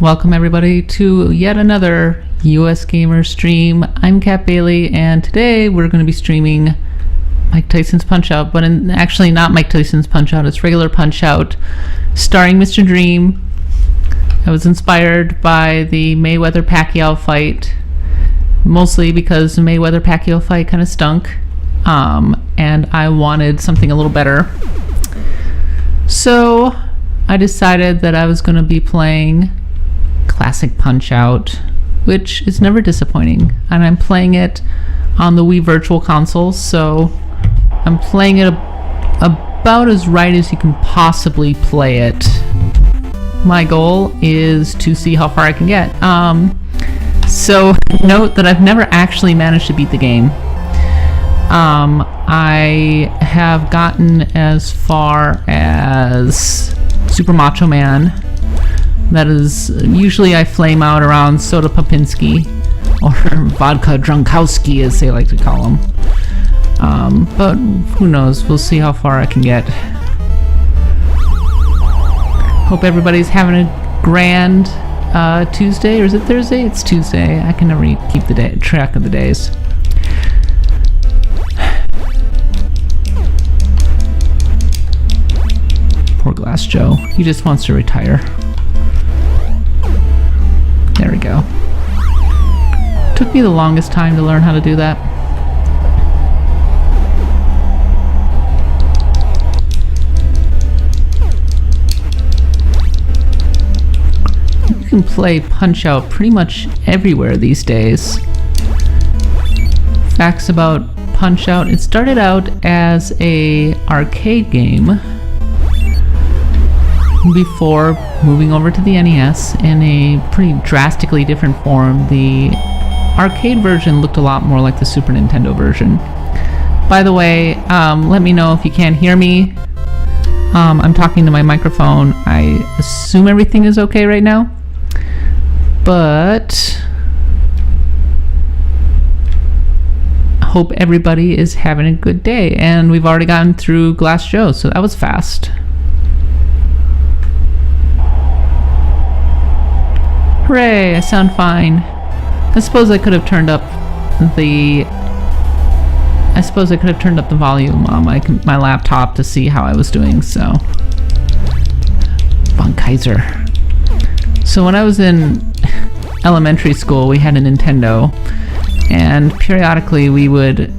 Welcome everybody to yet another US Gamer stream. I'm Kat Bailey, and today we're going to be streaming Mike Tyson's Punch-Out, but actually not Mike Tyson's Punch-Out, it's regular Punch-Out starring Mr. Dream. I was inspired by the Mayweather-Pacquiao fight, mostly because the Mayweather-Pacquiao fight kind of stunk, and I wanted something a little better. So I decided that I was going to be playing classic Punch-Out, which is never disappointing, and I'm playing it on the Wii Virtual Console, so I'm playing it about as right as you can possibly play it. My goal is to see how far I can get. So note that I've never actually managed to beat the game. I have gotten as far as Super Macho Man. That is, usually I flame out around Soda Popinski, or Vodka Drunkowski as they like to call him. But who knows, we'll see how far I can get. Hope everybody's having a grand Tuesday, or is it Thursday? It's Tuesday. I can never keep the track of the days. Poor Glass Joe. He just wants to retire. There we go. Took me the longest time to learn how to do that. You can play Punch-Out pretty much everywhere these days. Facts about Punch-Out: it started out as an arcade game before moving over to the NES in a pretty drastically different form. The arcade version looked a lot more like the Super Nintendo version. By the way, let me know if you can't hear me. I'm talking to my microphone. I assume everything is okay right now, but I hope everybody is having a good day. And we've already gotten through Glass Joe, so that was fast. Hooray, I sound fine. I suppose I could have turned up the volume on my laptop to see how I was doing, so. Von Kaiser. So when I was in elementary school, we had a Nintendo, and periodically we would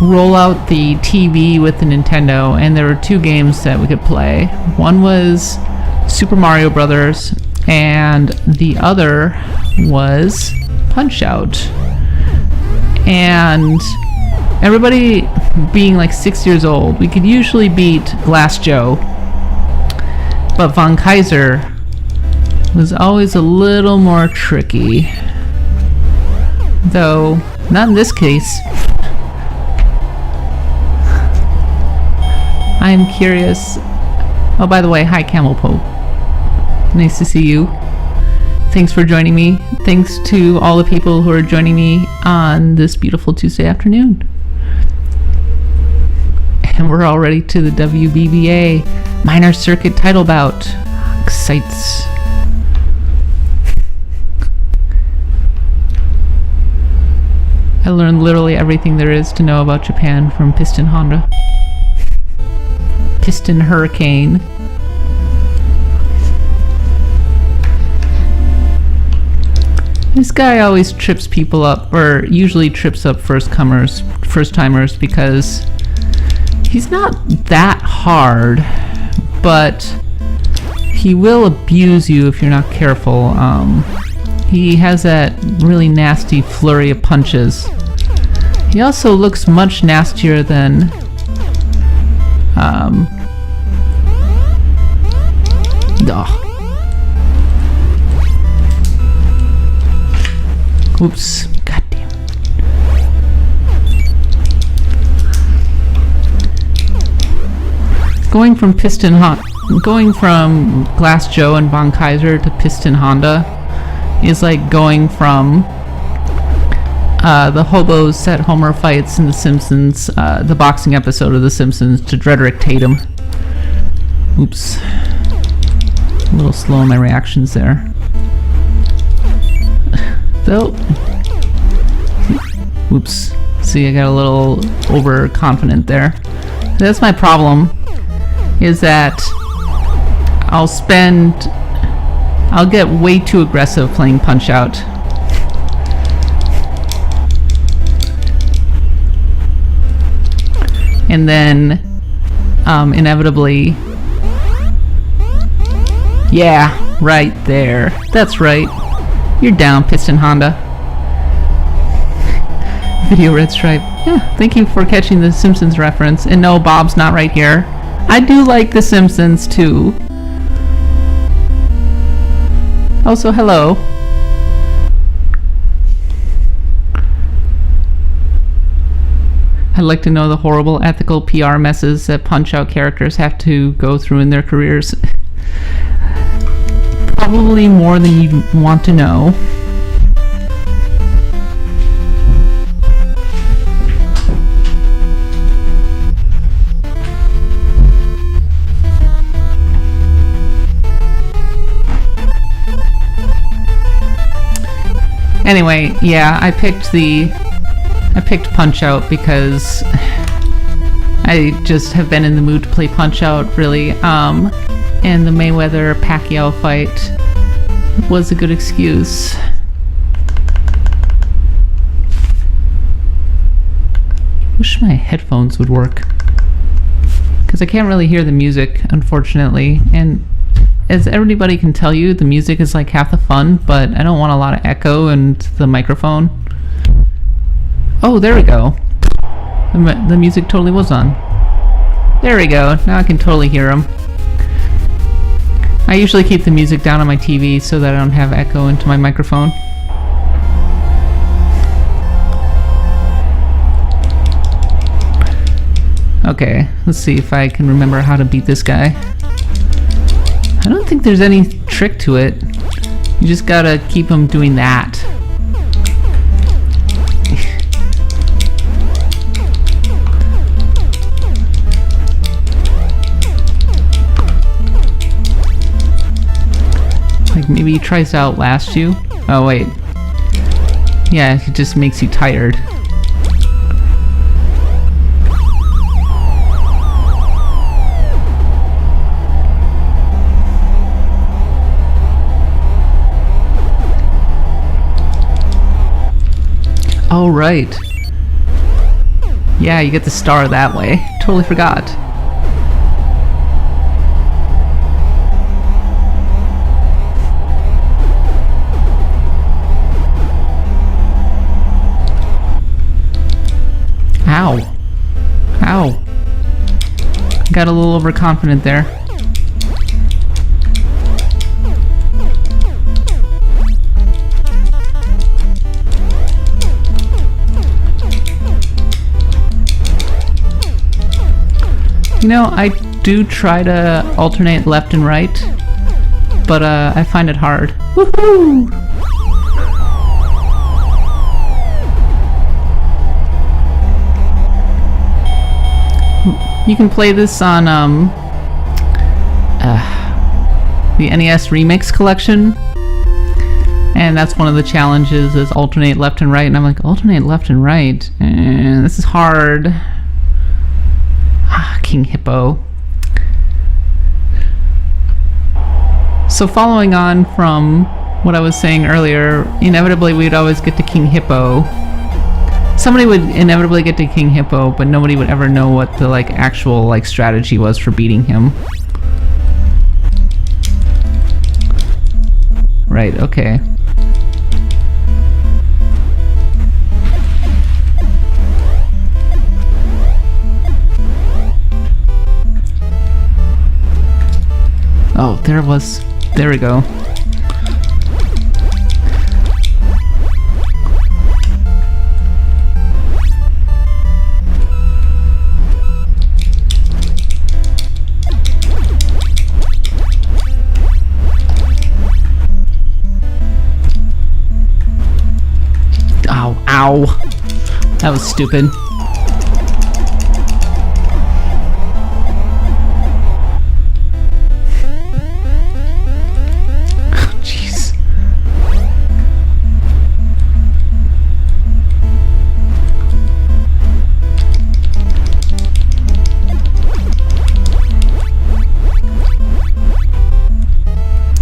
roll out the TV with the Nintendo, and there were two games that we could play. One was Super Mario Brothers, and the other was Punch-Out. And everybody being like 6 years old, we could usually beat Glass Joe, but Von Kaiser was always a little more tricky, though not in this case. I am curious. Oh, by the way, hi Camel Pope. Nice to see you. Thanks for joining me. Thanks to all the people who are joining me on this beautiful Tuesday afternoon. And we're already to the WBBA Minor Circuit title bout. Excites. I learned literally everything there is to know about Japan from Piston Honda. Piston Hurricane. This guy always trips people up, or usually trips up first timers, because he's not that hard, but he will abuse you if you're not careful. He has that really nasty flurry of punches. He also looks much nastier than Oops, goddamn. Going from Glass Joe and Von Kaiser to Piston Honda is like going from the hobos that Homer fights in The Simpsons, the boxing episode of The Simpsons, to Drederick Tatum. Oops. A little slow in my reactions there. So, oops. See, I got a little overconfident there. That's my problem, is that I'll get way too aggressive playing Punch-Out. And then, inevitably, yeah, right there. That's right. You're down, Piston Honda. Video Red Stripe. Yeah, thank you for catching the Simpsons reference. And no, Bob's not right here. I do like The Simpsons too. Also, hello. I'd like to know the horrible ethical PR messes that Punch-Out characters have to go through in their careers. Probably more than you want to know. Anyway, yeah, I picked Punch-Out because I just have been in the mood to play Punch-Out, really. And the Mayweather-Pacquiao fight was a good excuse. Wish my headphones would work, because I can't really hear the music, unfortunately. And as everybody can tell you, the music is like half the fun, but I don't want a lot of echo and the microphone. Oh, there we go. The music totally was on. There we go. Now I can totally hear them. I usually keep the music down on my TV so that I don't have echo into my microphone. Okay, let's see if I can remember how to beat this guy. I don't think there's any trick to it. You just gotta keep him doing that. Like maybe he tries to outlast you. Oh wait. Yeah, he just makes you tired. Oh, right. Yeah, you get the star that way. Totally forgot. Ow. Ow. Got a little overconfident there. You know, I do try to alternate left and right, but I find it hard. Woohoo! You can play this on the NES Remix collection, and that's one of the challenges is alternate left and right, and I'm like, alternate left and right? And this is hard. King Hippo. So following on from what I was saying earlier, inevitably we'd always get to King Hippo. Somebody would inevitably get to King Hippo, but nobody would ever know what the actual strategy was for beating him. Right, okay. Oh, there it was. There we go. Ow, ow. That was stupid.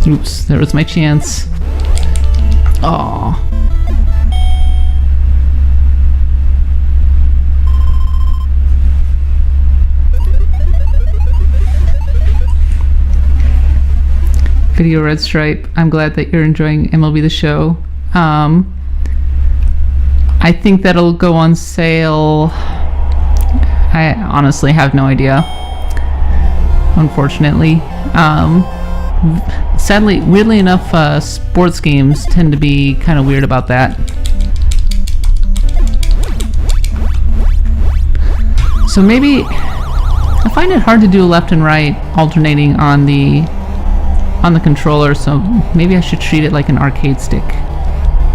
Oops, there was my chance. Aww. Video Red Stripe, I'm glad that you're enjoying MLB The Show. I think that'll go on sale. I honestly have no idea, unfortunately. Sadly, weirdly enough, sports games tend to be kind of weird about that. So maybe, I find it hard to do left and right alternating on the controller, so maybe I should treat it like an arcade stick.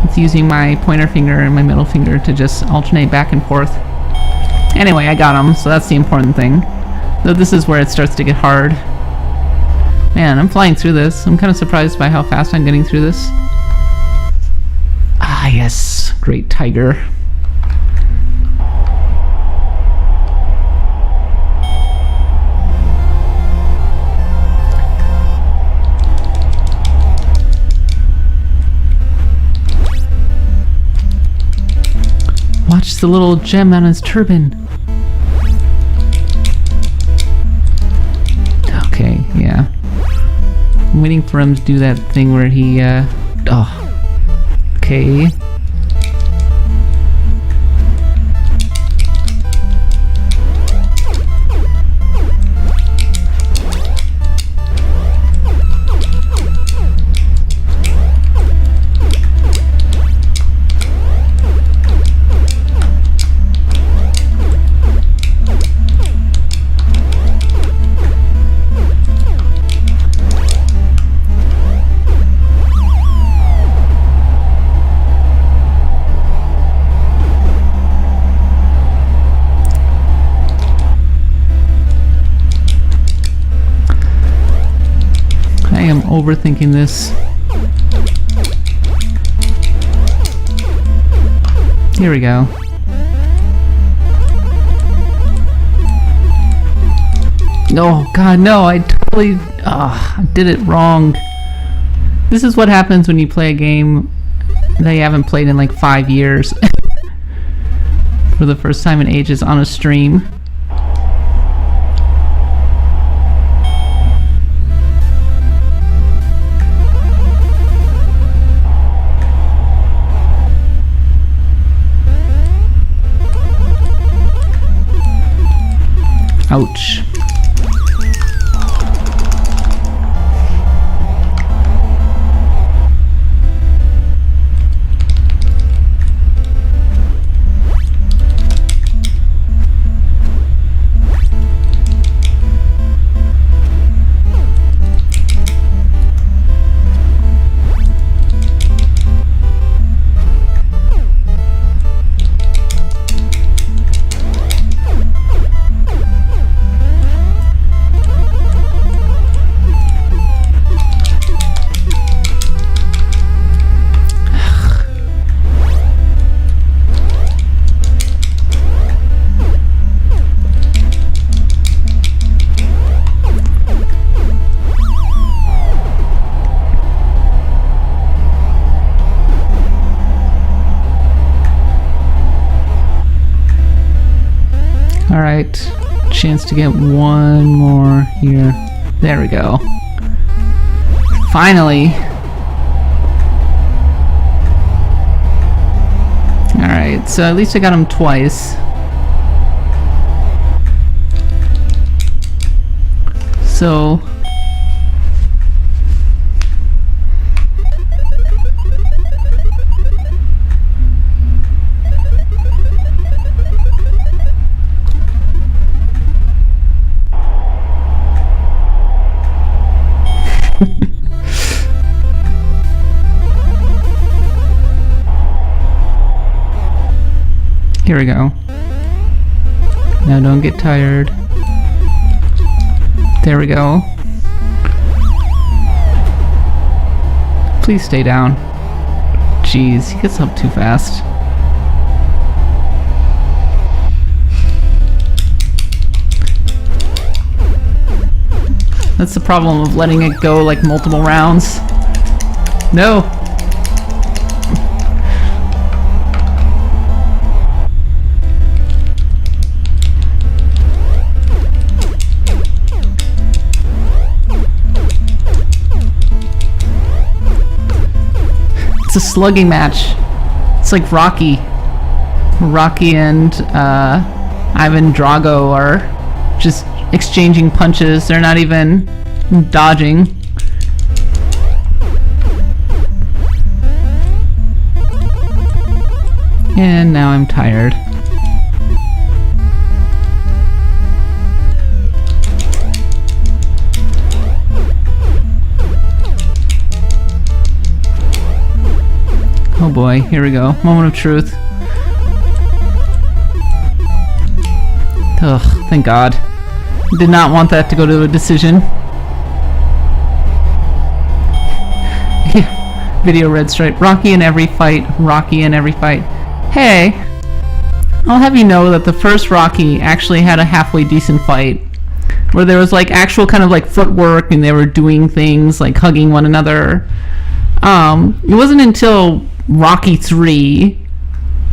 It's using my pointer finger and my middle finger to just alternate back and forth. Anyway, I got him, so that's the important thing. Though this is where it starts to get hard. Man, I'm flying through this. I'm kind of surprised by how fast I'm getting through this. Ah, yes. Great tiger. Watch the little gem on his turban. Okay, yeah. I'm waiting for him to do that thing where he, okay. I am overthinking this. Here we go. Oh god, no, I totally did it wrong. This is what happens when you play a game that you haven't played in like 5 years for the first time in ages on a stream. Ouch. Alright, chance to get one more here. There we go. Finally! Alright, so at least I got him twice. So... Here we go. Now don't get tired. There we go. Please stay down. Jeez, he gets up too fast. That's the problem of letting it go like multiple rounds. No. It's a slugging match. It's like Rocky. Rocky and Ivan Drago are just exchanging punches. They're not even dodging. And now I'm tired. Oh boy, here we go. Moment of truth. Ugh, thank God. Did not want that to go to a decision. Video red stripe. Rocky in every fight. Rocky in every fight. Hey, I'll have you know that the first Rocky actually had a halfway decent fight. Where there was like actual kind of like footwork and they were doing things like hugging one another. It wasn't until Rocky 3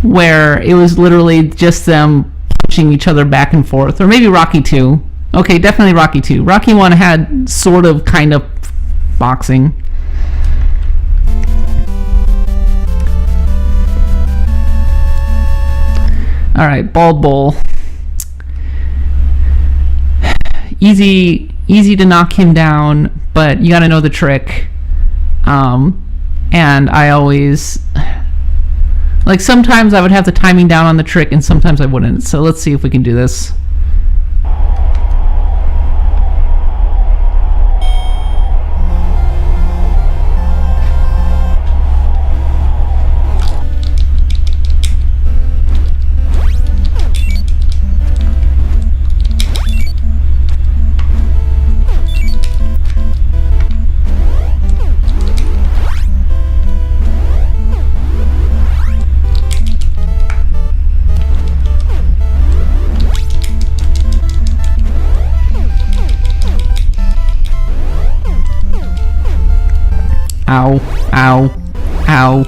where it was literally just them punching each other back and forth. Or maybe Rocky 2. Okay, definitely Rocky 2. Rocky 1 had sort of kind of boxing. Alright, Bald Bull. Easy to knock him down, but you gotta know the trick. And I always... like, sometimes I would have the timing down on the trick, and sometimes I wouldn't. So let's see if we can do this. Ow, ow, ow.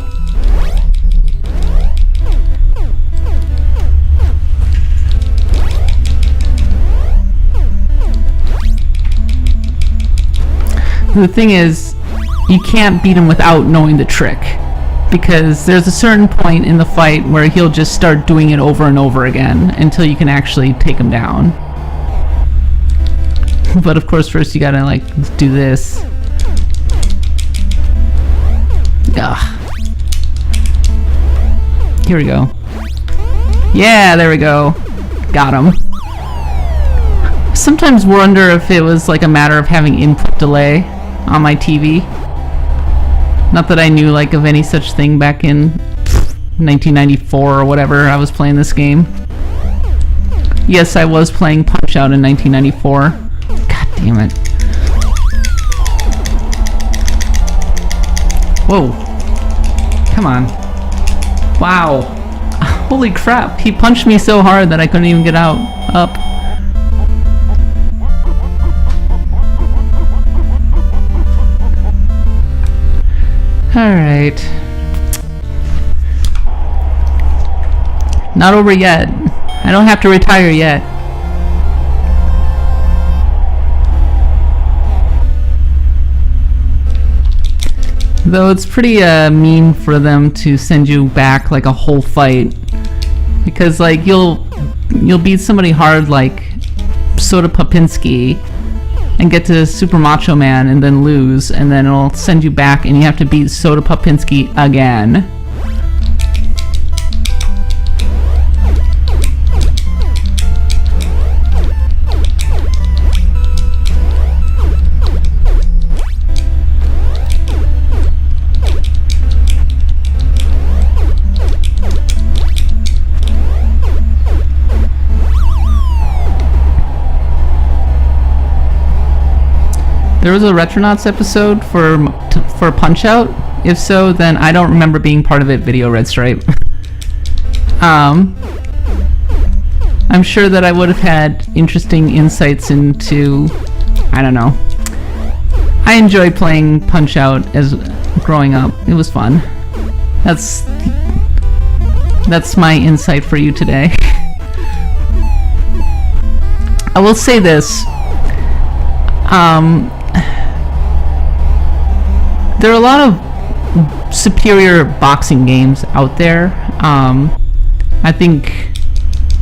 The thing is, you can't beat him without knowing the trick. Because there's a certain point in the fight where he'll just start doing it over and over again until you can actually take him down. But of course, first you gotta like do this. Ugh. Here we go. Yeah, there we go. Got him. Sometimes wonder if it was like a matter of having input delay on my TV. Not that I knew like of any such thing back in 1994 or whatever I was playing this game. Yes, I was playing Punch-Out in 1994. God damn it. Whoa. Come on. Wow. Holy crap. He punched me so hard that I couldn't even get out. Up. Alright. Not over yet. I don't have to retire yet. Though it's pretty mean for them to send you back like a whole fight, because like you'll beat somebody hard like Soda Popinski and get to Super Macho Man and then lose, and then it'll send you back and you have to beat Soda Popinski again. There was a Retronauts episode for Punch-Out. If so, then I don't remember being part of it. Video red stripe. I'm sure that I would have had interesting insights into, I don't know, I enjoyed playing Punch-Out as growing up. It was fun. That's my insight for you today. I will say this. There are a lot of superior boxing games out there. I think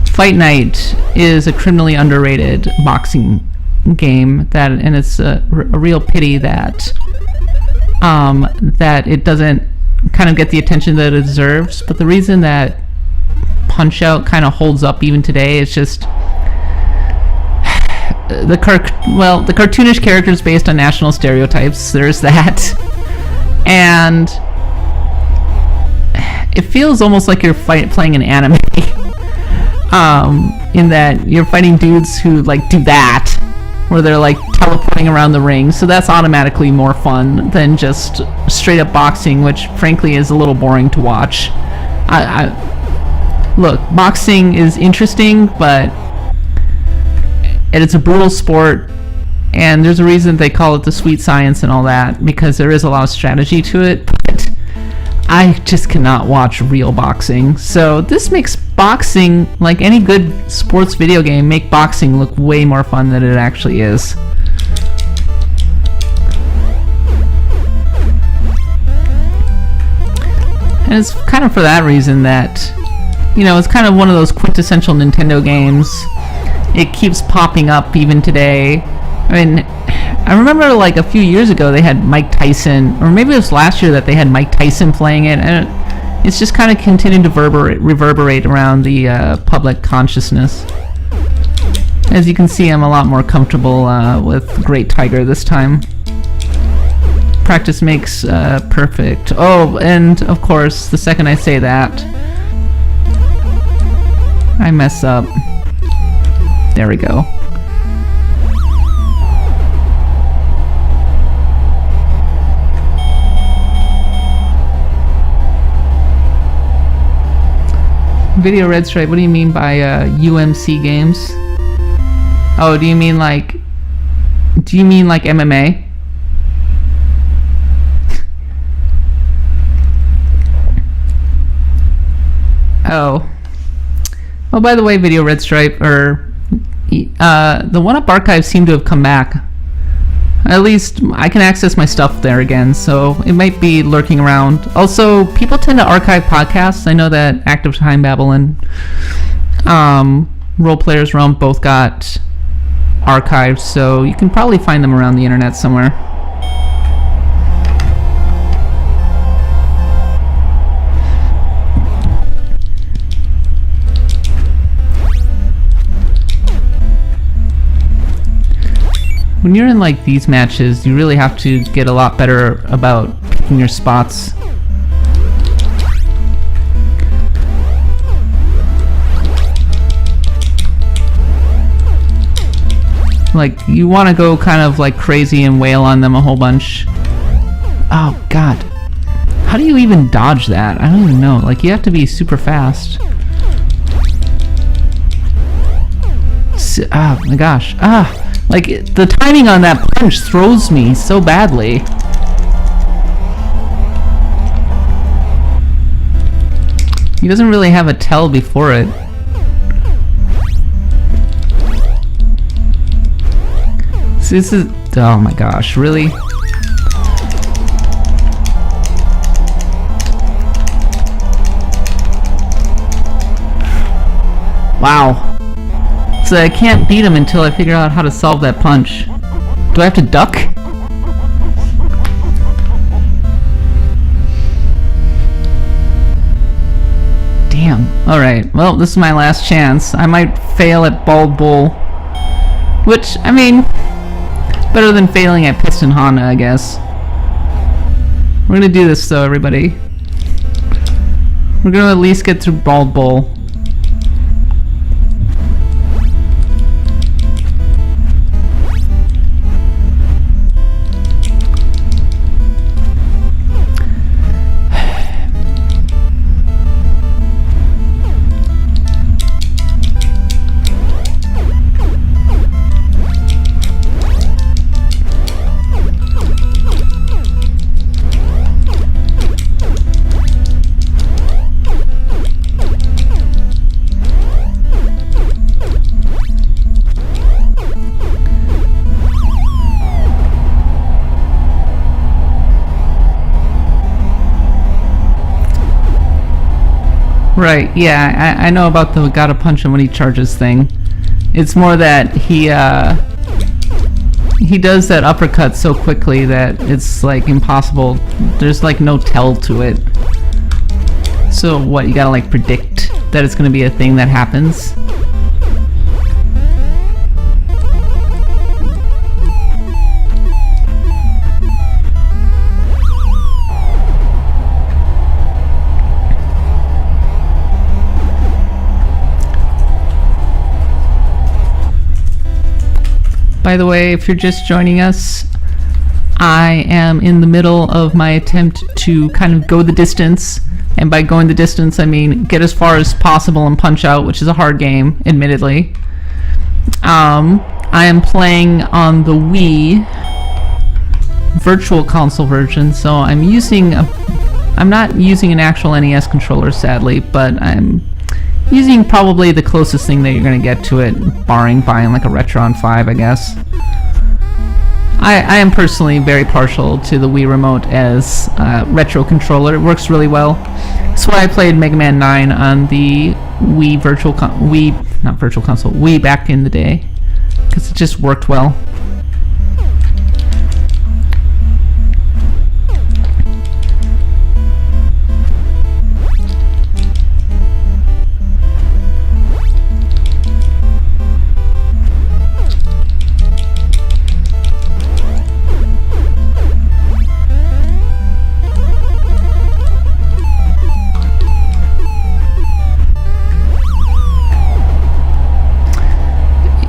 Fight Night is a criminally underrated boxing game, and it's a real pity that that it doesn't kind of get the attention that it deserves. But the reason that Punch-Out kind of holds up even today is just the cartoonish characters based on national stereotypes. There's that, and it feels almost like you're playing an anime. In that you're fighting dudes who like do that, where they're like teleporting around the ring. So that's automatically more fun than just straight up boxing, which frankly is a little boring to watch. Look, boxing is interesting, but it's a brutal sport, and there's a reason they call it the sweet science and all that, because there is a lot of strategy to it. But I just cannot watch real boxing. So this makes boxing, like any good sports video game, make boxing look way more fun than it actually is. And it's kind of for that reason that, you know, it's kind of one of those quintessential Nintendo games. It keeps popping up even today. I mean, I remember like a few years ago they had Mike Tyson, or maybe it was last year that they had Mike Tyson playing it, and it's just kind of continuing to reverberate around the public consciousness. As you can see, I'm a lot more comfortable with Great Tiger this time. Practice makes perfect. Oh, and of course, the second I say that, I mess up. There we go. Video Red Stripe, what do you mean by UMC games? Oh, do you mean like MMA? Oh, by the way, Video Red Stripe, or the 1UP archives seem to have come back. At least I can access my stuff there again, so it might be lurking around. Also, people tend to archive podcasts. I know that Active Time Babble and Role Players Realm both got archived, so you can probably find them around the internet somewhere. When you're in like these matches, you really have to get a lot better about picking your spots. Like, you want to go kind of like crazy and wail on them a whole bunch. Oh god, how do you even dodge that? I don't even know. Like, you have to be super fast. Oh my gosh. Like, the timing on that punch throws me so badly. He doesn't really have a tell before it. So this is... oh my gosh, really? Wow. So I can't beat him until I figure out how to solve that punch. Do I have to duck? Damn. Alright, well, this is my last chance. I might fail at Bald Bull. Which, I mean, better than failing at Piston Honda, I guess. We're gonna do this though, everybody. We're gonna at least get through Bald Bull. Right, yeah, I know about the gotta punch him when he charges thing. It's more that he does that uppercut so quickly that it's like impossible. There's like no tell to it. So what, you gotta like predict that it's gonna be a thing that happens? By the way, if you're just joining us, I am in the middle of my attempt to kind of go the distance. And by going the distance, I mean get as far as possible in Punch-Out, which is a hard game, admittedly. I am playing on the Wii Virtual Console version, so I'm not using an actual NES controller, sadly, but I'm using probably the closest thing that you're going to get to it, barring buying like a Retron 5, I guess. I am personally very partial to the Wii Remote as a retro controller. It works really well. That's why I played Mega Man 9 on the Wii Wii back in the day, because it just worked well.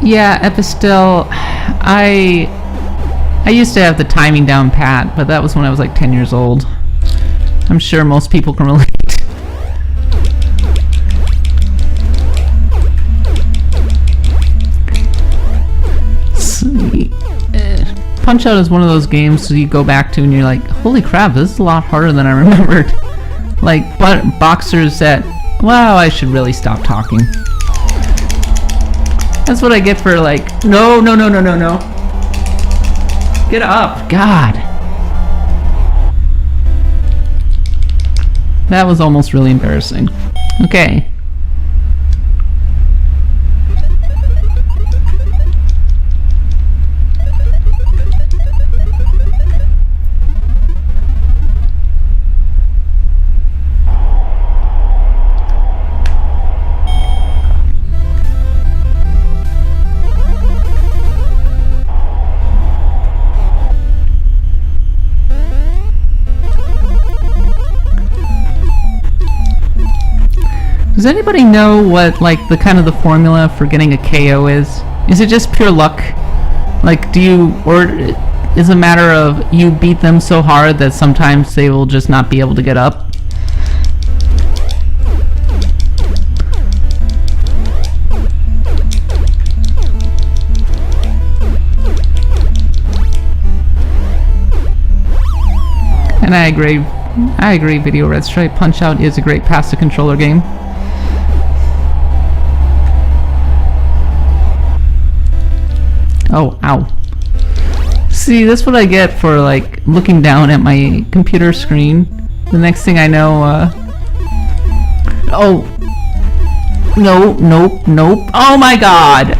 Yeah, Epistel, I used to have the timing down pat, but that was when I was like 10 years old. I'm sure most people can relate. Punch-Out is one of those games you go back to and you're like, holy crap, this is a lot harder than I remembered. Like, boxers that, wow, I should really stop talking. That's what I get for like, no. Get up, God. That was almost really embarrassing. Okay. Does anybody know what like the kind of the formula for getting a KO is? Is it just pure luck? Like, or is it a matter of you beat them so hard that sometimes they will just not be able to get up? And I agree, Video Red Stripe. Punch-Out is a great pass-to-controller game. Oh, ow. See, that's what I get for, like, looking down at my computer screen. The next thing I know, oh. No, nope. Oh my god!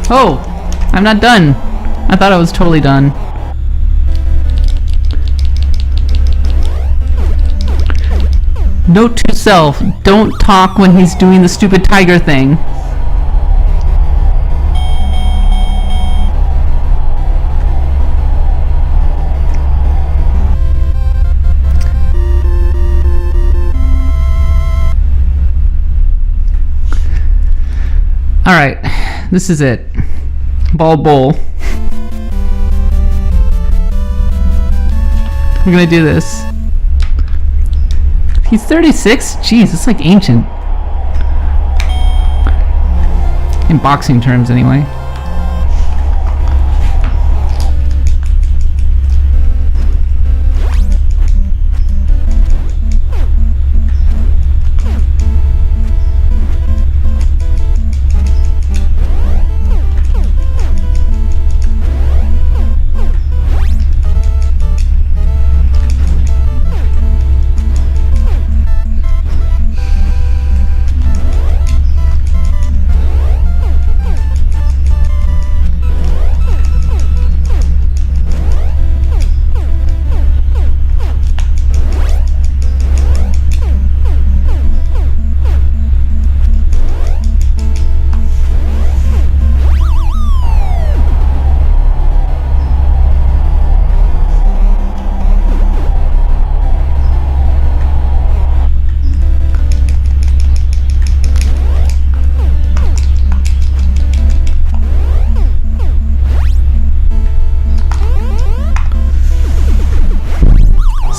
Oh, I'm not done. I thought I was totally done. Note to self, don't talk when he's doing the stupid tiger thing. Alright, this is it. Ball bowl. We're gonna do this. He's 36? Jeez, it's like ancient. In boxing terms, anyway.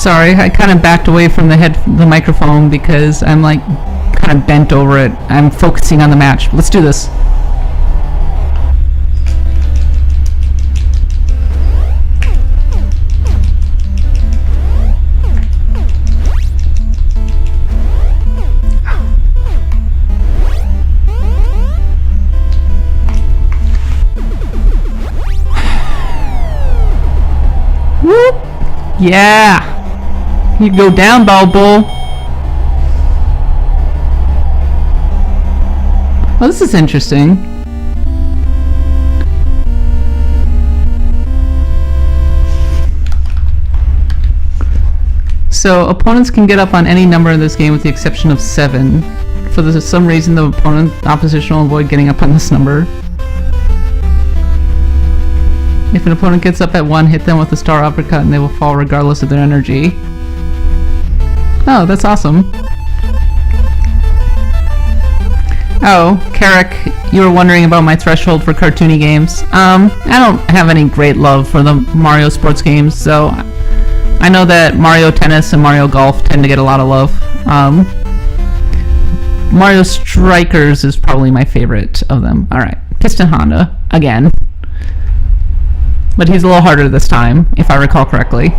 Sorry, I kind of backed away from the microphone because I'm like kind of bent over it. I'm focusing on the match. Let's do this. Whoop! Yeah! You go down, Bull. Oh, this is interesting. So, opponents can get up on any number in this game with the exception of 7. For some reason, the opposition will avoid getting up on this number. If an opponent gets up at 1, hit them with a star uppercut and they will fall regardless of their energy. Oh, that's awesome. Oh, Carrick, you were wondering about my threshold for cartoony games. I don't have any great love for the Mario sports games, so I know that Mario Tennis and Mario Golf tend to get a lot of love. Mario Strikers is probably my favorite of them. Alright, Piston Honda, again. But he's a little harder this time, if I recall correctly.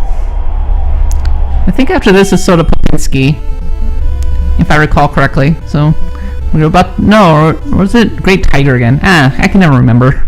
I think after this is Soda Popinski, if I recall correctly. So, we're about... No, or was it Great Tiger again? I can never remember.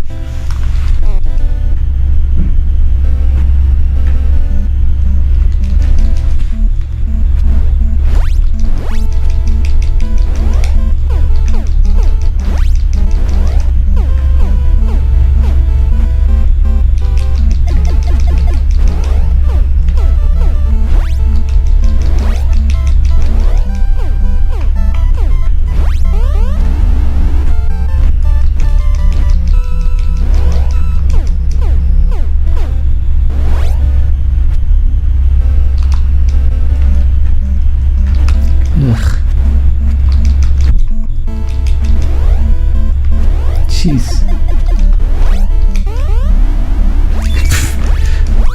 Jeez.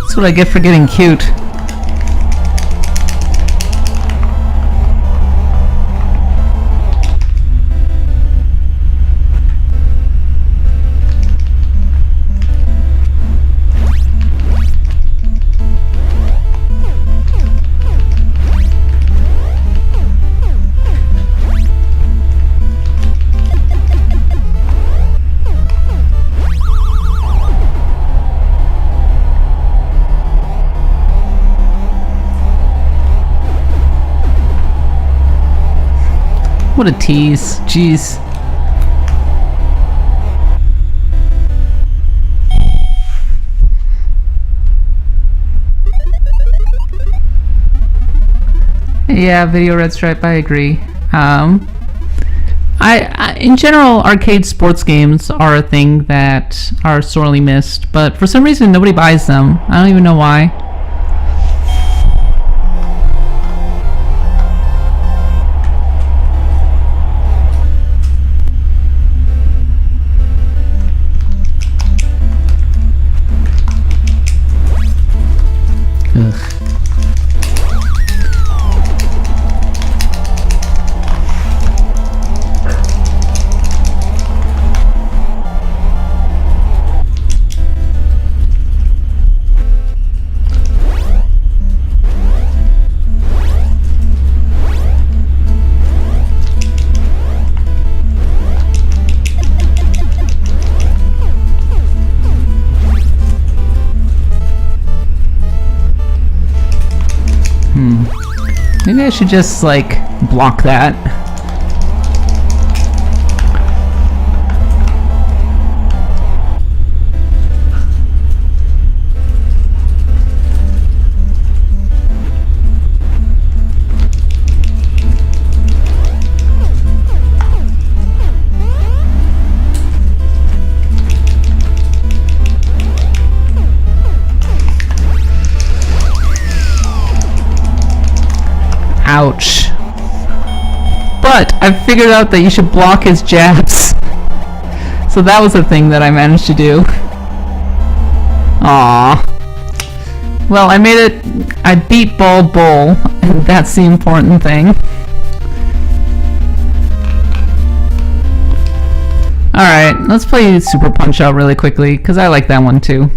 That's what I get for getting cute. What a tease. Jeez. Yeah, Video Red Stripe, I agree. In general, arcade sports games are a thing that are sorely missed, but for some reason nobody buys them. I don't even know why. Maybe I should just, like, block that. Ouch. But I figured out that you should block his jabs. So that was a thing that I managed to do. Aww. Well, I made it. I beat Ball Bull, and that's the important thing. Alright, let's play Super Punch-Out really quickly, because I like that one too.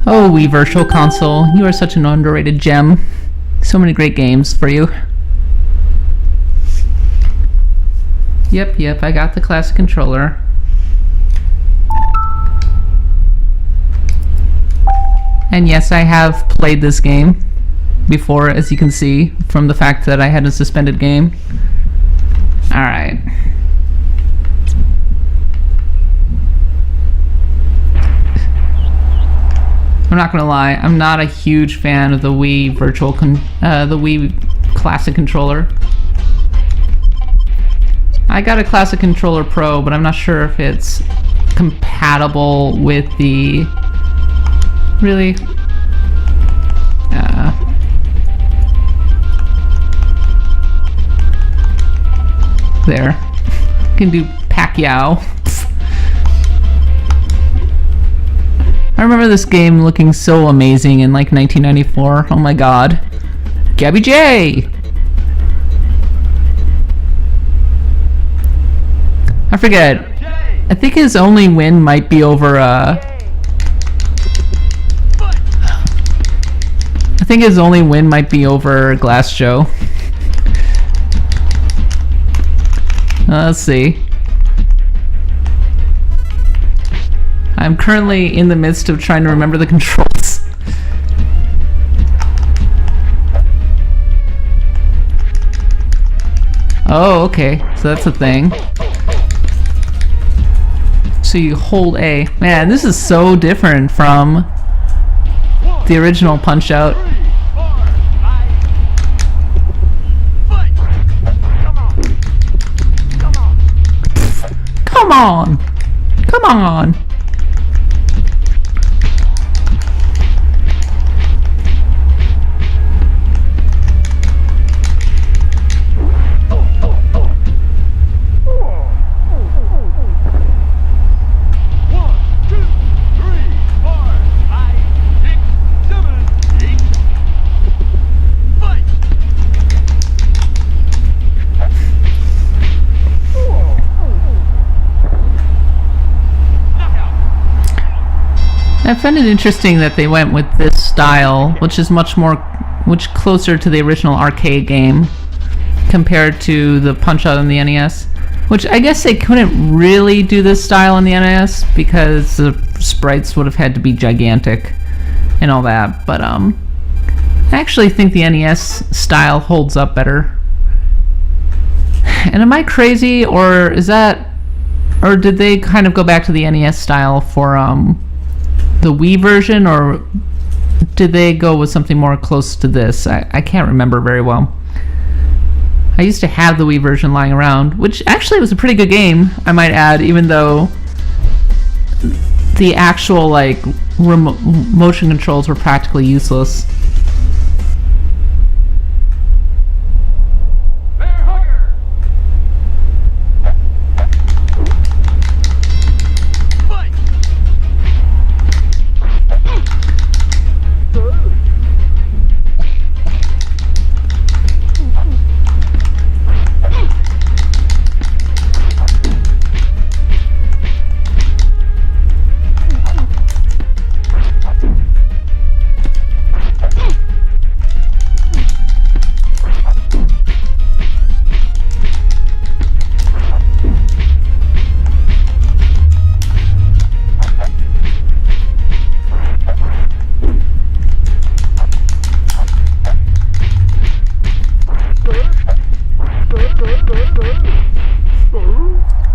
Oh, Wii Virtual Console, you are such an underrated gem. So many great games for you. Yep, I got the classic controller. And yes, I have played this game before, as you can see, from the fact that I had a suspended game. Alright. I'm not gonna lie, I'm not a huge fan of the Wii the Wii Classic controller. I got a Classic Controller Pro, but I'm not sure if it's compatible with the... Really? There. Can do Pacquiao. I remember this game looking so amazing in like 1994. Oh my god. Gabby J! I forget. I think his only win might be over I think his only win might be over Glass Joe. Let's see. I'm currently in the midst of trying to remember the controls. Oh, okay. So that's a thing. So you hold A. Man, this is so different from the original Punch-Out. Come on! Come on! I find it interesting that they went with this style, which is much closer to the original arcade game compared to the Punch-Out on the NES. Which I guess they couldn't really do this style on the NES because the sprites would have had to be gigantic and all that. But I actually think the NES style holds up better. And am I crazy, or is that, or did they kind of go back to the NES style for the Wii version, or did they go with something more close to this? I can't remember very well. I used to have the Wii version lying around, which actually was a pretty good game, I might add, even though the actual like motion controls were practically useless.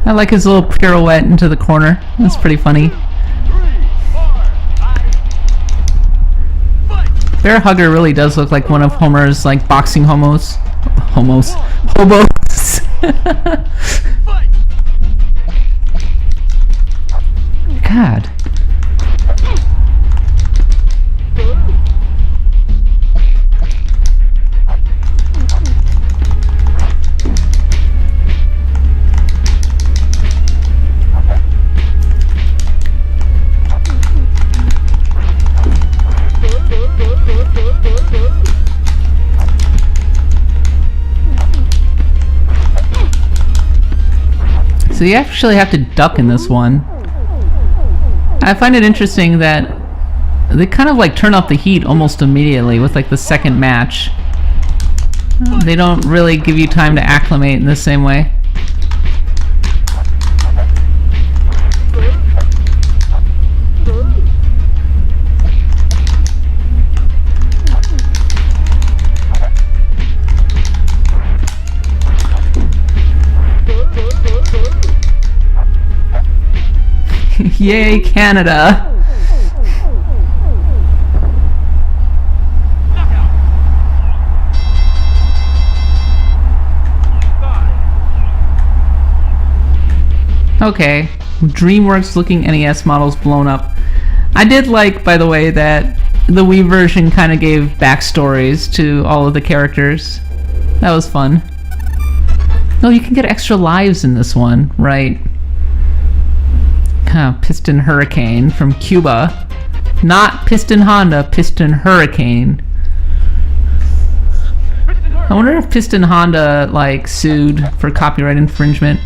I like his little pirouette into the corner. That's pretty funny. Bear Hugger really does look like one of Homer's like boxing hobos. God. So you actually have to duck in this one. I find it interesting that they kind of like turn off the heat almost immediately with like the second match. They don't really give you time to acclimate in the same way. Yay, Canada! Okay, DreamWorks looking NES models blown up. I did like, by the way, that the Wii version kind of gave backstories to all of the characters. That was fun. Oh, you can get extra lives in this one, right? Piston Hurricane from Cuba. Not Piston Honda, Piston Hurricane. I wonder if Piston Honda like sued for copyright infringement.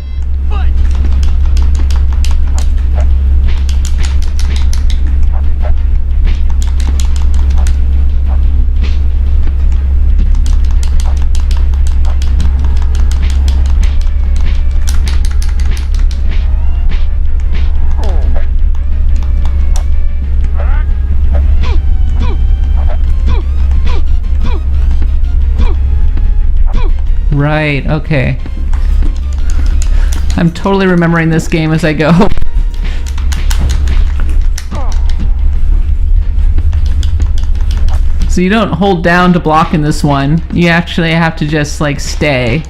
Right, okay. I'm totally remembering this game as I go. So you don't hold down to block in this one. You actually have to just like stay.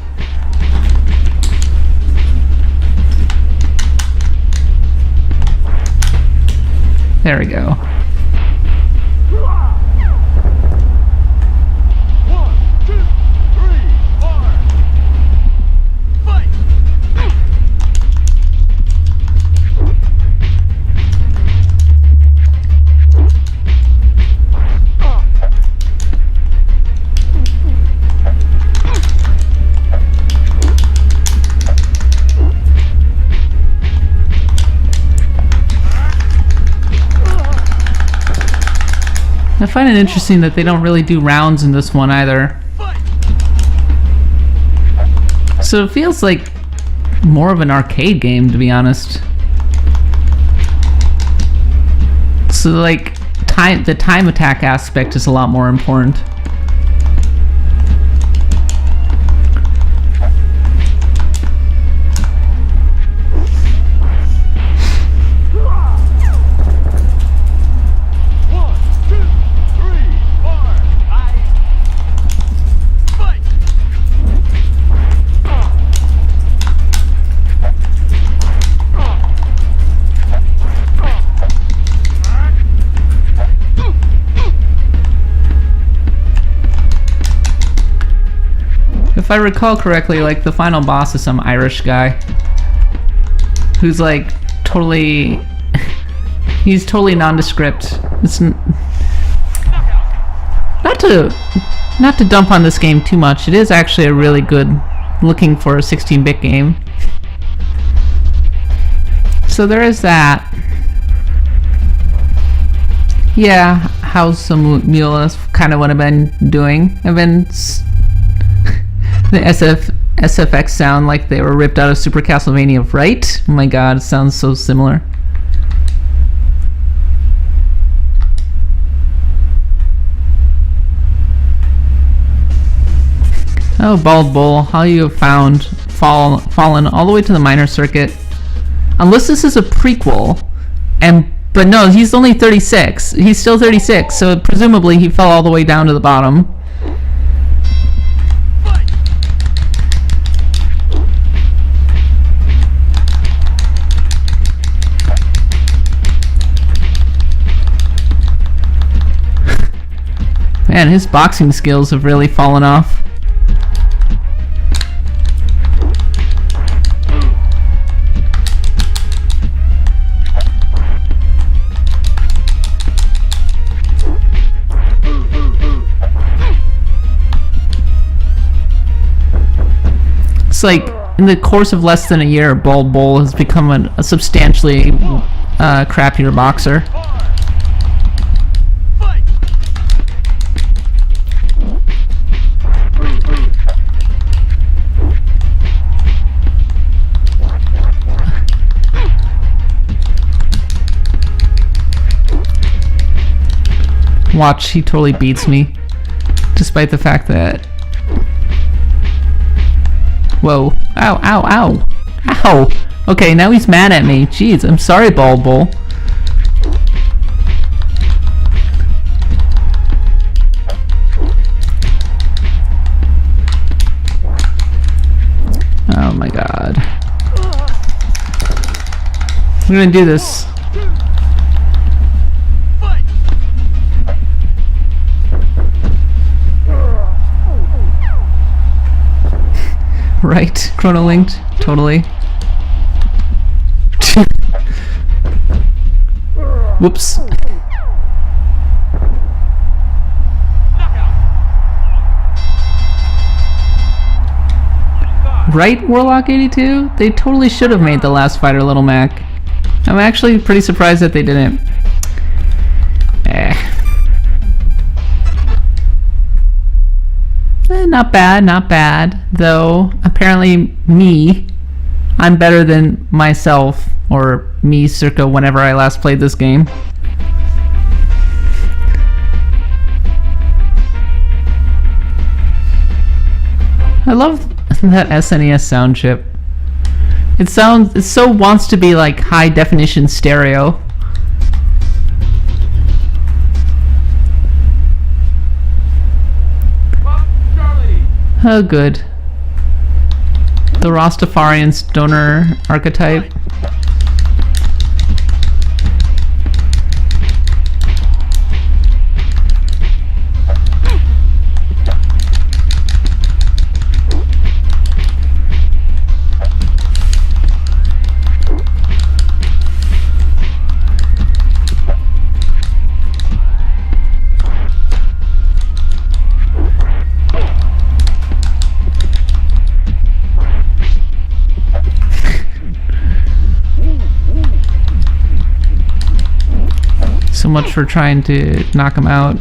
There we go. I find it interesting that they don't really do rounds in this one either. So it feels like more of an arcade game, to be honest. So like the time attack aspect is a lot more important. If I recall correctly, like the final boss is some Irish guy who's like totally he's totally nondescript. It's not to dump on this game too much. It is actually a really good looking for a 16-bit game. So there is that. Yeah, how's some mule? That's kind of what I've been doing. I've been the SFX sound like they were ripped out of Super Castlevania, right? Oh my god, it sounds so similar. Oh, Bald Bull, how you have fallen all the way to the minor circuit. Unless this is a prequel, but no, he's only 36. He's still 36, so presumably he fell all the way down to the bottom. Man, his boxing skills have really fallen off. It's like in the course of less than a year, Bald Bull has become a substantially crappier boxer. Watch, he totally beats me, despite the fact that... Whoa. Ow, ow, ow. Ow! Okay, now he's mad at me. Jeez, I'm sorry, Bald Bull. Oh my god. I'm gonna do this. Right, chrono-linked, totally. Whoops. Right, Warlock 82? They totally should have made the last fighter Little Mac. I'm actually pretty surprised that they didn't. Not bad, not bad. Though, apparently I'm better than myself, or me circa whenever I last played this game. I love that SNES sound chip. It so wants to be like high definition stereo. Oh, good. The Rastafarian stoner archetype. So much for trying to knock him out.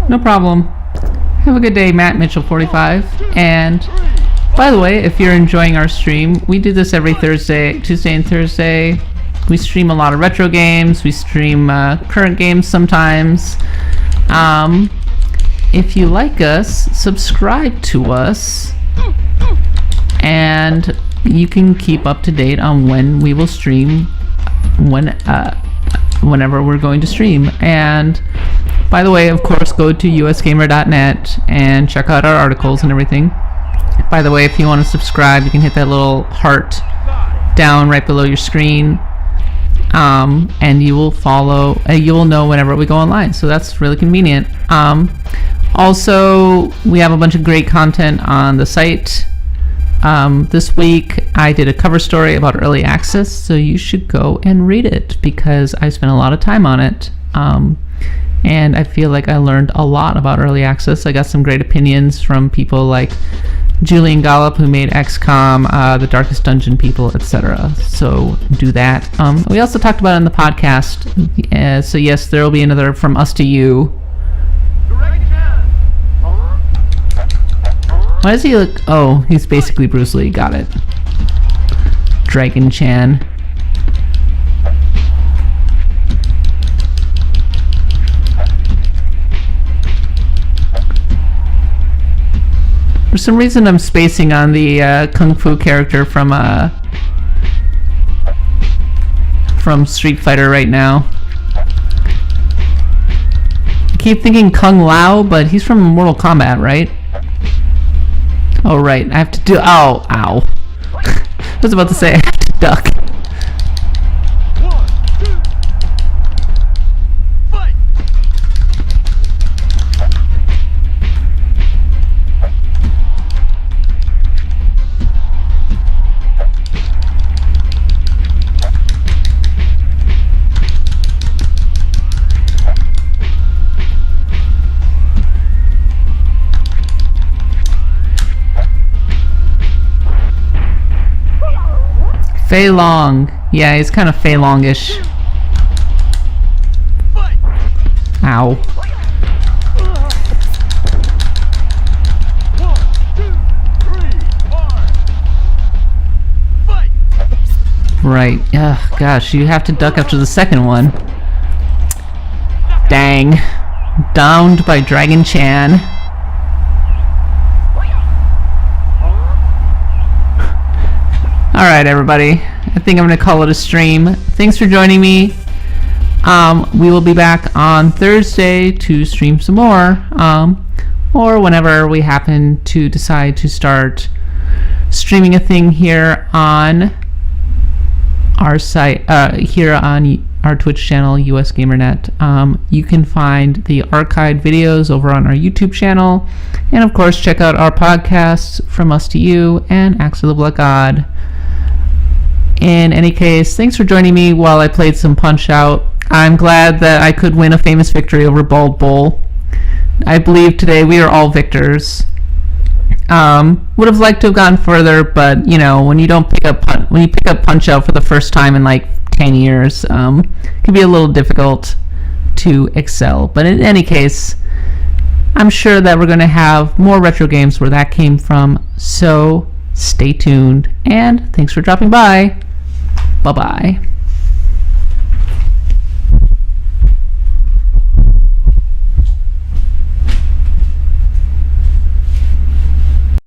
No problem. Have a good day, Matt Mitchell 45. And by the way, if you're enjoying our stream, we do this every Tuesday and Thursday. We stream a lot of retro games. We stream current games sometimes. If you like us, subscribe to us, and you can keep up to date on when we will stream, whenever we're going to stream. And by the way, of course, go to USstreamer.net and check out our articles and everything. By the way, if you want to subscribe, you can hit that little heart down right below your screen, and you will know whenever we go online. So that's really convenient. Also, we have a bunch of great content on the site. This week I did a cover story about early access, so you should go and read it because I spent a lot of time on it. And I feel like I learned a lot about early access. I got some great opinions from people like Julian Gollop, who made XCOM, the Darkest Dungeon people, etc. So do that. We also talked about it in the podcast. So yes, there will be another From Us to You. Why does he look... Oh, he's basically Bruce Lee. Got it. Dragon Chan. For some reason, I'm spacing on the Kung Fu character from Street Fighter right now. I keep thinking Kung Lao, but he's from Mortal Kombat, right? Oh, right. I have to do... Oh, ow. I was about to say I have to duck. Fei Long. Yeah, he's kind of Fei Longish. Ow. Right. Ugh, gosh, you have to duck after the second one. Dang. Downed by Dragon Chan. Alright, everybody. I think I'm going to call it a stream. Thanks for joining me. We will be back on Thursday to stream some more. Or whenever we happen to decide to start streaming a thing here on our site, here on our Twitch channel, USGamerNet. You can find the archived videos over on our YouTube channel. And of course, check out our podcasts, From Us to You and Axe of the Black God. In any case, thanks for joining me while I played some Punch-Out. I'm glad that I could win a famous victory over Bald Bull. I believe today we are all victors. Would have liked to have gone further, but you know, when you pick up Punch-Out for the first time in like 10 years, it can be a little difficult to excel. But in any case, I'm sure that we're going to have more retro games where that came from. So stay tuned, and thanks for dropping by. Bye-bye.